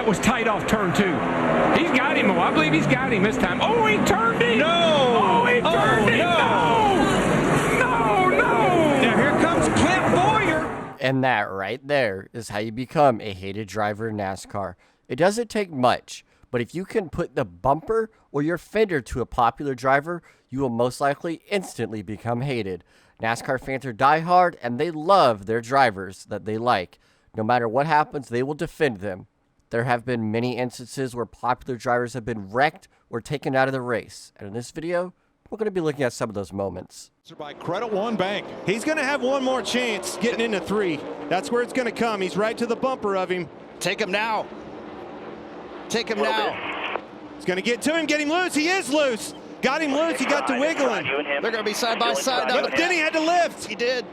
that was tight off turn 2. He's got him. I believe he's got him this time. Oh, he turned him. No. Oh, he turned him. No. Now here comes Clint Boyer. And that right there is how you become a hated driver in NASCAR. It doesn't take much, but if you can put the bumper or your fender to a popular driver, you will most likely instantly become hated. NASCAR fans are diehard, and they love their drivers that they like. No matter what happens, they will defend them. There have been many instances where popular drivers have been wrecked or taken out of the race. And in this video, we're going to be looking at some of those moments. By Credit One Bank. He's going to have one more chance getting into 3. That's where it's going to come. He's right to the bumper of him. Take him now. Take him now. He's going to get to him, get him loose. He is loose. Got him loose. He got to wiggling. They're going to be side by side. But then he had to lift. He did.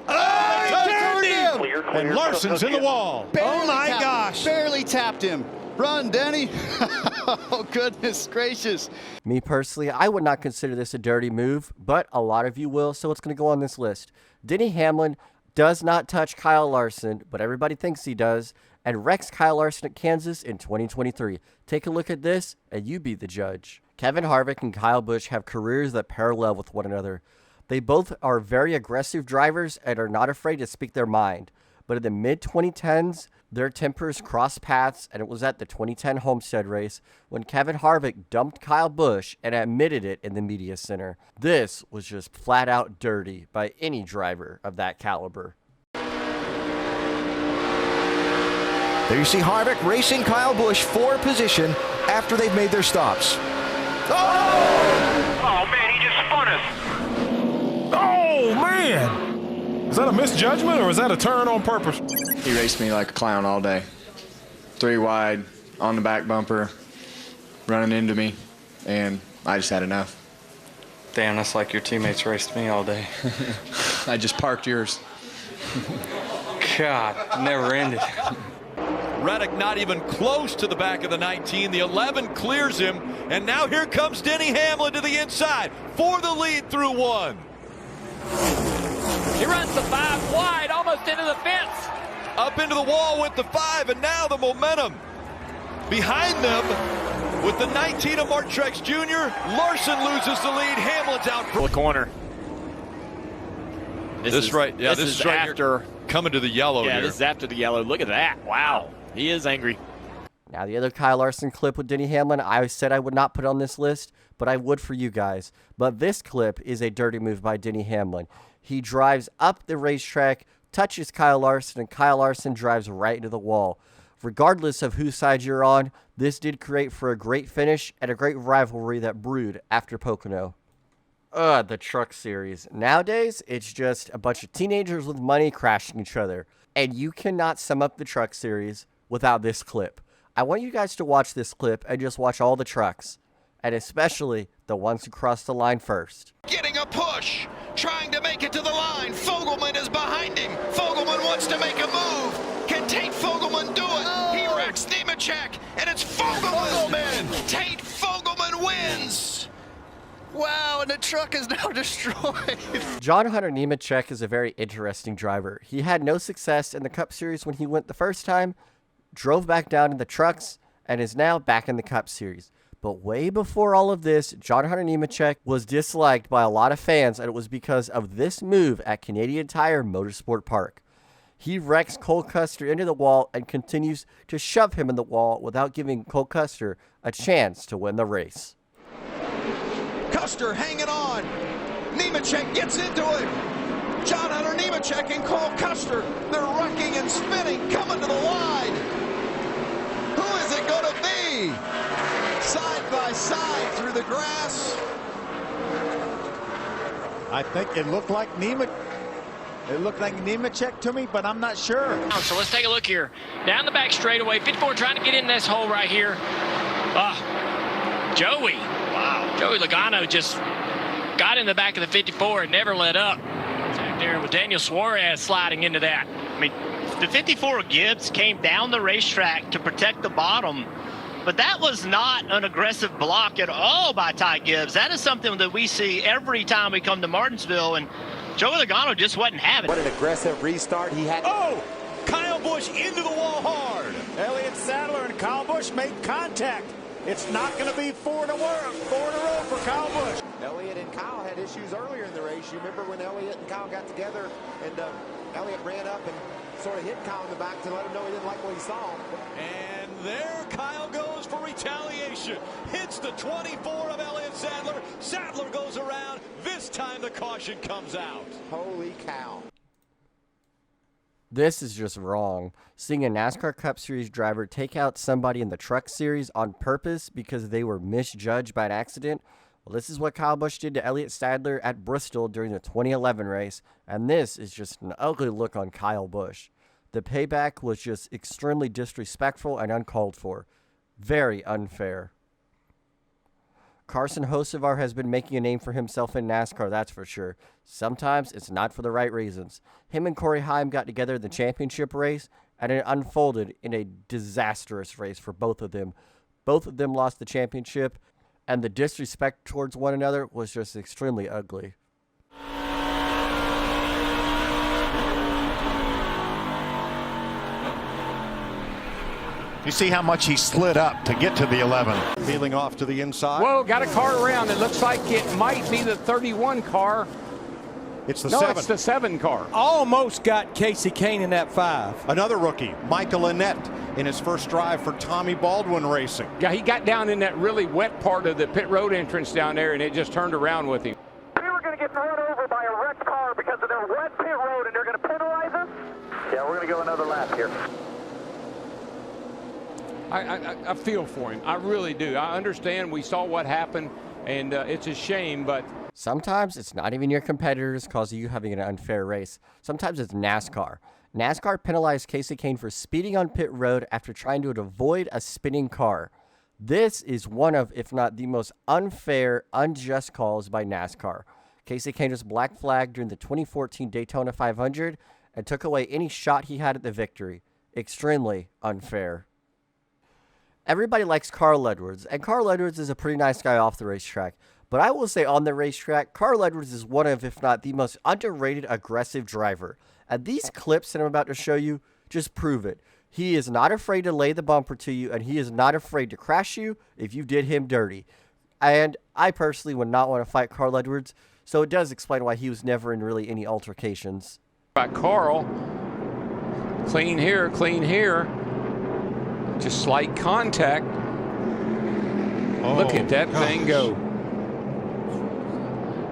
Oh, he turned him. And Larson's in the wall. Oh, my gosh. Barely tapped him. Run, Denny. Oh, goodness gracious. Me personally, I would not consider this a dirty move, but a lot of you will, so it's going to go on this list. Denny Hamlin does not touch Kyle Larson, but everybody thinks he does, and wrecks Kyle Larson at Kansas in 2023. Take a look at this, and you be the judge. Kevin Harvick and Kyle Busch have careers that parallel with one another. They both are very aggressive drivers and are not afraid to speak their mind. But in the mid-2010s, their tempers crossed paths, and it was at the 2010 Homestead race when Kevin Harvick dumped Kyle Busch and admitted it in the media center. This was just flat out dirty by any driver of that caliber. There you see Harvick racing Kyle Busch for position after they've made their stops. Oh, man, he just spun us. Oh, man. Is that a misjudgment or is that a turn on purpose? He raced me like a clown all day. 3 wide, on the back bumper, running into me, and I just had enough. Damn, that's like your teammates raced me all day. I just parked yours. God, never ended. Reddick not even close to the back of the 19. The 11 clears him, and now here comes Denny Hamlin to the inside for the lead through 1. He runs the 5 wide, almost into the fence. Up into the wall with the 5, and now the momentum. Behind them, with the 19 of Mark Truex Jr., Larson loses the lead. Hamlin's out for the corner. This is right after coming to the yellow here. Yeah, this is after the yellow. Look at that. Wow. He is angry. Now, the other Kyle Larson clip with Denny Hamlin, I said I would not put on this list, but I would for you guys. But this clip is a dirty move by Denny Hamlin. He drives up the racetrack, touches Kyle Larson, and Kyle Larson drives right into the wall. Regardless of whose side you're on, this did create for a great finish and a great rivalry that brewed after Pocono. The Truck Series. Nowadays, it's just a bunch of teenagers with money crashing each other. And you cannot sum up the Truck Series without this clip. I want you guys to watch this clip and just watch all the trucks, and especially the ones who cross the line first. Getting a push, trying to make it to the line. Fogelman is behind him. Fogelman wants to make a move. Can Tate Fogelman do it? He wrecks Nemechek, and it's Fogelman. Tate Fogelman wins. Wow, and the truck is now destroyed. John Hunter Nemechek is a very interesting driver. He had no success in the Cup Series when he went the first time, drove back down in the trucks, and is now back in the Cup Series. But way before all of this, John Hunter Nemechek was disliked by a lot of fans, and it was because of this move at Canadian Tire Motorsport Park. He wrecks Cole Custer into the wall and continues to shove him in the wall without giving Cole Custer a chance to win the race. Custer hanging on. Nemechek gets into it. John Hunter Nemechek and Cole Custer. They're wrecking and spinning, coming to the line. Who is it going to be? Side by side through the grass. I think it looked like Nemechek to me, but I'm not sure. So let's take a look here. Down the back straightaway, 54 trying to get in this hole right here. Joey. Wow. Joey Logano just got in the back of the 54 and never let up. Back there with Daniel Suarez sliding into that. I mean, the 54 Gibbs came down the racetrack to protect the bottom, but that was not an aggressive block at all by Ty Gibbs. That is something that we see every time we come to Martinsville, and Joey Logano just wasn't having it. What an aggressive restart he had. Oh! Kyle Busch into the wall hard. Elliott Sadler Busch made contact. It's not going to be four in a row for Kyle Busch. Elliott and Kyle had issues earlier in the race. You remember when Elliott and Kyle got together and Elliott ran up and sort of hit Kyle in the back to let him know he didn't like what he saw. And there Kyle goes for retaliation. Hits the 24 of Elliott Sadler. Sadler goes around. This time the caution comes out. Holy cow. This is just wrong. Seeing a NASCAR Cup Series driver take out somebody in the Truck Series on purpose because they were misjudged by an accident. Well, this is what Kyle Busch did to Elliott Sadler at Bristol during the 2011 race, and this is just an ugly look on Kyle Busch. The payback was just extremely disrespectful and uncalled for. Very unfair. Carson Hocevar has been making a name for himself in NASCAR, that's for sure. Sometimes it's not for the right reasons. Him and Corey Heim got together in the championship race, and it unfolded in a disastrous race for both of them. Both of them lost the championship, and the disrespect towards one another was just extremely ugly. You see how much he slid up to get to the 11. Peeling off to the inside. Whoa, got a car around. It looks like it might be the 31 car. It's the No, 7. it's the 7 car. Almost got Casey Kane in that 5. Another rookie, Michael Annette, in his first drive for Tommy Baldwin Racing. Yeah, he got down in that really wet part of the pit road entrance down there, and it just turned around with him. We were going to get run over by a wrecked car because of their wet pit road, and they're going to penalize us? Yeah, we're going to go another lap here. I feel for him. I really do. I understand. We saw what happened, and it's a shame, but... Sometimes it's not even your competitors causing you having an unfair race. Sometimes it's NASCAR. NASCAR penalized Casey Kane for speeding on pit road after trying to avoid a spinning car. This is one of, if not the most unfair, unjust calls by NASCAR. Casey Kane was black flagged during the 2014 Daytona 500 and took away any shot he had at the victory. Extremely unfair. Everybody likes Carl Edwards, and Carl Edwards is a pretty nice guy off the racetrack. But I will say on the racetrack, Carl Edwards is one of, if not the most underrated aggressive driver. And these clips that I'm about to show you just prove it. He is not afraid to lay the bumper to you, and he is not afraid to crash you if you did him dirty. And I personally would not want to fight Carl Edwards, so it does explain why he was never in really any altercations. By Carl, clean here, just slight contact. Look at that thing go.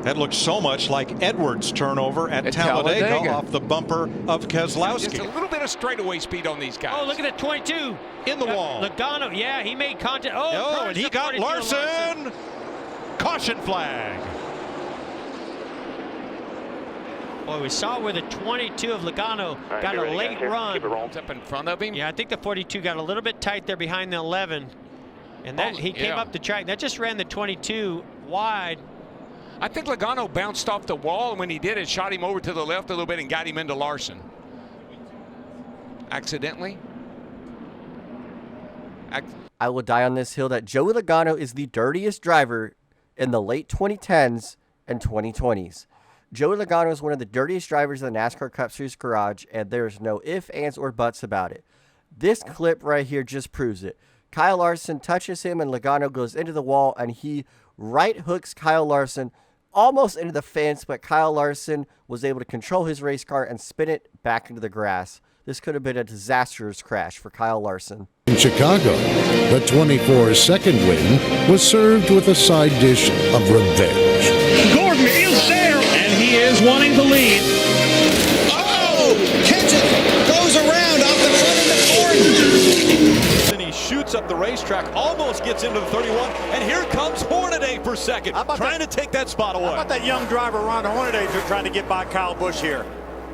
That looks so much like Edwards' turnover at Talladega off the bumper of Keselowski. Just a little bit of straightaway speed on these guys. Oh, look at that 22. In the wall. Logano, yeah, he made contact. Oh, and he got Larson. Caution flag. Boy, we saw where the 22 of Logano got a late run. Up in front of him. Yeah, I think the 42 got a little bit tight there behind the 11. And that he came up the track. That just ran the 22 wide. I think Logano bounced off the wall, and when he did, it shot him over to the left a little bit and got him into Larson. Accidentally. I will die on this hill that Joey Logano is the dirtiest driver in the late 2010s and 2020s. Joey Logano is one of the dirtiest drivers in the NASCAR Cup Series garage, and there's no ifs, ands, or buts about it. This clip right here just proves it. Kyle Larson touches him, and Logano goes into the wall, and he right hooks Kyle Larson almost into the fence, but Kyle Larson was able to control his race car and spin it back into the grass. This could have been a disastrous crash for Kyle Larson. In Chicago, the 24-second win was served with a side dish of revenge. Gordon is there, and he is wanting the lead. Oh! Kenseth goes around off the front of the Gordon. Then he shoots up the racetrack, almost gets into the 31, and here comes Hornaday for second, trying to take that spot away. How about that young driver, Ron Hornaday, trying to get by Kyle Busch here?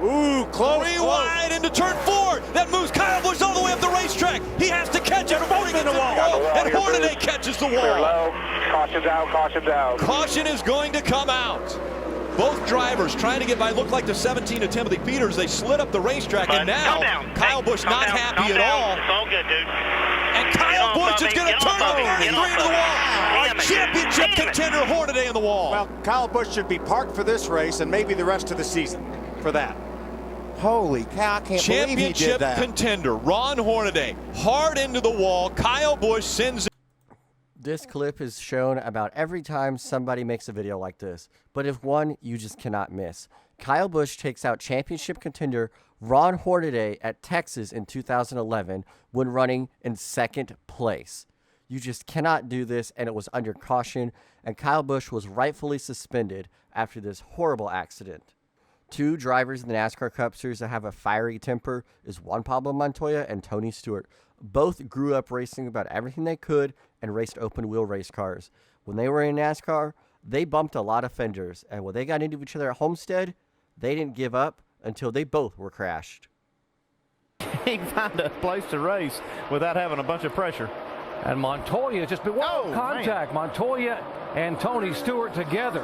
Ooh, close. Wide into turn 4. That moves Kyle Busch all the way up the racetrack. He has to catch it before he gets in the wall. And Hornaday catches the wall. Caution's out, caution's out. Caution is going to come out. Both drivers trying to get by. Look like the 17 of Timothy Peters. They slid up the racetrack, and now Kyle Busch not happy at all. It's all good, dude. And Kyle Busch is going to turn the 33 into the wall. Our championship contender Hornaday in the wall. Well, Kyle Busch should be parked for this race and maybe the rest of the season for that. Holy cow, I can't believe he did Championship that. contender Ron Hornaday, hard into the wall. Kyle Busch sends. This clip is shown about every time somebody makes a video like this, but if one you just cannot miss. Kyle Busch takes out championship contender Ron Hornaday at Texas in 2011 when running in second place. You just cannot do this, and it was under caution, and Kyle Busch was rightfully suspended after this horrible accident. Two drivers in the NASCAR Cup Series that have a fiery temper is Juan Pablo Montoya and Tony Stewart. Both grew up racing about everything they could and raced open-wheel race cars. When they were in NASCAR, they bumped a lot of fenders, and when they got into each other at Homestead, they didn't give up until they both were crashed. He can find a place to race without having a bunch of pressure. And Montoya just been contact. Man. Montoya and Tony Stewart together.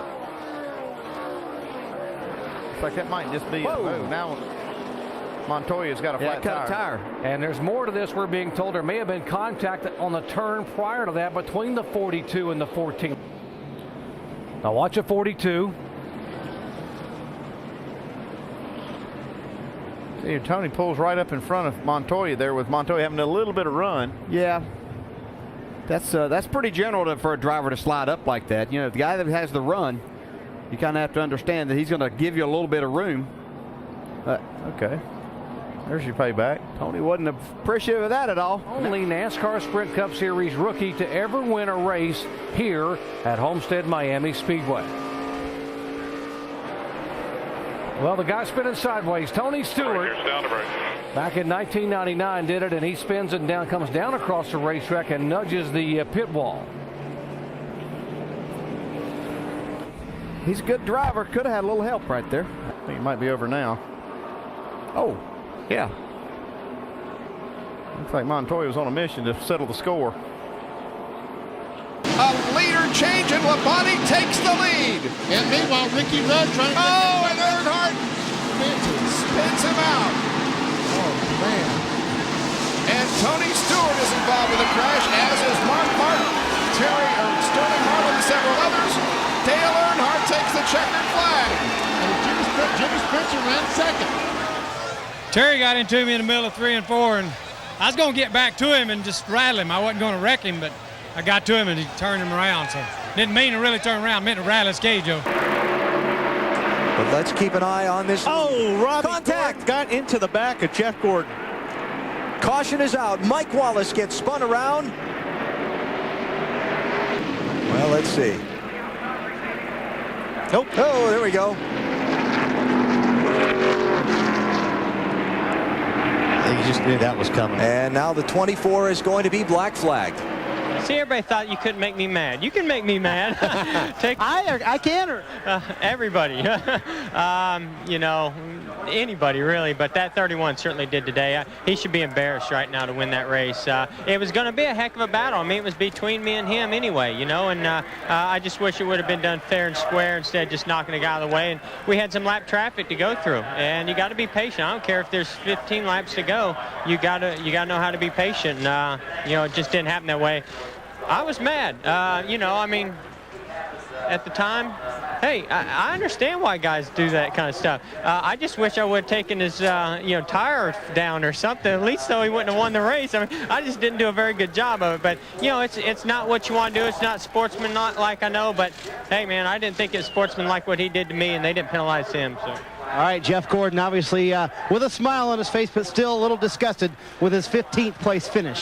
Looks like that might just be a move. Now Montoya's got a flat tire. And there's more to this. We're being told there may have been contact on the turn prior to that between the 42 and the 14. Now watch a 42. See, Tony pulls right up in front of Montoya there, with Montoya having a little bit of run. Yeah. That's pretty general for a driver to slide up like that. You know, the guy that has the run, you kind of have to understand that he's going to give you a little bit of room. Okay. There's your payback. Tony wasn't appreciative of that at all. Only NASCAR Sprint Cup Series rookie to ever win a race here at Homestead Miami Speedway. Well, the guy spinning sideways, Tony Stewart, back in 1999 did it, and he spins and comes down across the racetrack and nudges the pit wall. He's a good driver. Could have had a little help right there. I think it might be over now. Oh, yeah. Looks like Montoya was on a mission to settle the score. A leader change and Labonte takes the lead. And meanwhile, Ricky Rudd trying to... Oh, and Earnhardt spins him out. Oh, man. And Tony Stewart is involved with the crash, as is Mark Martin, Sterling Marlin, and several others. Dale Earnhardt takes the checkered flag. And Jimmy Spencer ran second. Terry got into me in the middle of 3 and 4, and I was going to get back to him and just rattle him. I wasn't going to wreck him, but I got to him and he turned him around. So didn't mean to really turn around, meant to rattle his cage over. But let's keep an eye on this. Oh, Robbie contact Gordon got into the back of Jeff Gordon. Caution is out. Mike Wallace gets spun around. Well, let's see. Nope. Oh, there we go. You just knew that was coming. And now the 24 is going to be black flagged. See, everybody thought you couldn't make me mad. You can make me mad. I can. Everybody. You know, anybody really, but that 31 certainly did today. He should be embarrassed right now to win that race. It was going to be a heck of a battle. I mean, it was between me and him anyway, you know, and I just wish it would have been done fair and square instead of just knocking a guy out of the way. And we had some lap traffic to go through, and you got to be patient. I don't care if there's 15 laps to go. You got to know how to be patient. And, you know, it just didn't happen that way. I was mad. You know, I mean, at the time, hey, I understand why guys do that kind of stuff. I just wish I would have taken his, you know, tire down or something, at least so he wouldn't have won the race. I mean, I just didn't do a very good job of it. But, you know, it's not what you want to do. It's not sportsmanlike, I know. But, hey, man, I didn't think it was sportsmanlike what he did to me, and they didn't penalize him. So. All right, Jeff Gordon obviously with a smile on his face, but still a little disgusted with his 15th place finish.